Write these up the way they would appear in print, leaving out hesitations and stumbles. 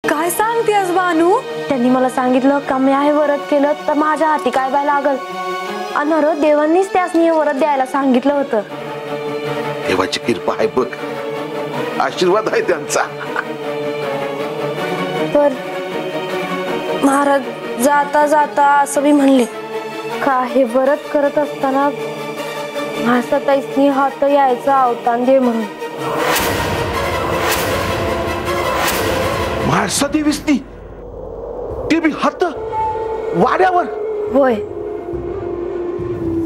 काय सांगतेस बानू? त्यांनी मला सांगितलं का मी आहे व्रत केलं तर माझ्या हाती काय बाय लागल आणि देवांनीच त्यासनी हे व्रत द्यायला सांगितलं होतं. देवाची कृपा आहे बघ, आशीर्वाद आहे त्यांचा. तर महाराज जाता जाता असं बी म्हणले का हे व्रत करत असताना महासताईसनी हात यायचा अवतान दे म्हणून. म्हाळसा देवीसनी ते बी हात वाड्यावर? होय,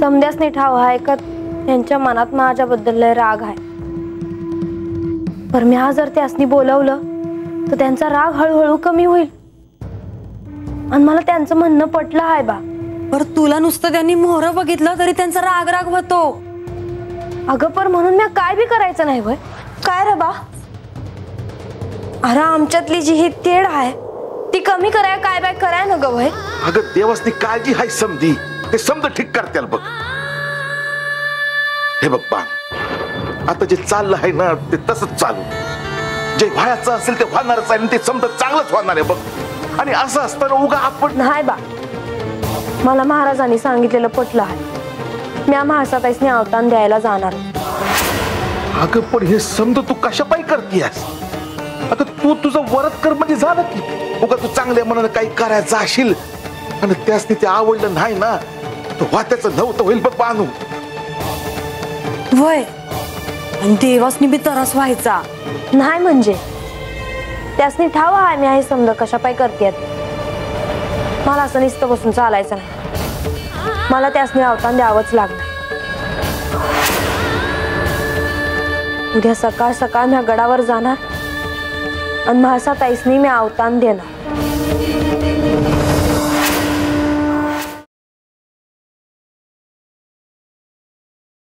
समद्यासनी ठाव आहे का त्यांच्या मनात माझ्याबद्दल लय राग आहे. पर मी जर त्यासनी बोलवलं तर त्यांचा राग हळूहळू कमी होईल आणि मला त्यांचं म्हणणं पटलं आहे बा. पर तुला नुसतं त्यांनी मोहर बघितलं तरी त्यांचा राग राग होतो. अगं पर म्हणून मी काय बी करायचं नाही वय. काय रे बा, अरे आमच्यातली जी ही तेढ आहे ती कमी कराय काय बाय कराय न ग वय. अगं देवासनी काळजी हाय समधी, ते समज ठीक करत्याल बघ. हे बघ बाण, आता जे चाललं आहे ना ते तसंच चालू. जे व्हायचं असेल ते होणारच आहे, ते समजा चांगलंच होणार आहे बघ. आणि असं असताना उगा आपण नाही बा, मला महाराजांनी सांगितलेलं पटलं आहे. मी महासाताईसनी अवतान द्यायला जाणार. अगं पण हे समज तू कशा पायी करतीयस? अगं तू तुझं व्रत कर म्हणजे झालं की. उगा तू चांगल्या मनानं काही करायचं असेल आणि त्यासनी ते आवडलं नाही ना तर वात्याचं नव्हतं होईल बघ बानू. वय आणि देवासनी बी तरस व्हायचा नाही म्हणजे त्यासनी ठाव आहे मी आहे समजा कशा पाय करतेत. मला असं नुसतं बसून चालायचं नाही. मला त्यासनी अवतान द्यावंच लागणार. उद्या सकाळ सकाळ मी गडावर जाणार आणि महासाताईसनी मी अवतान देणार.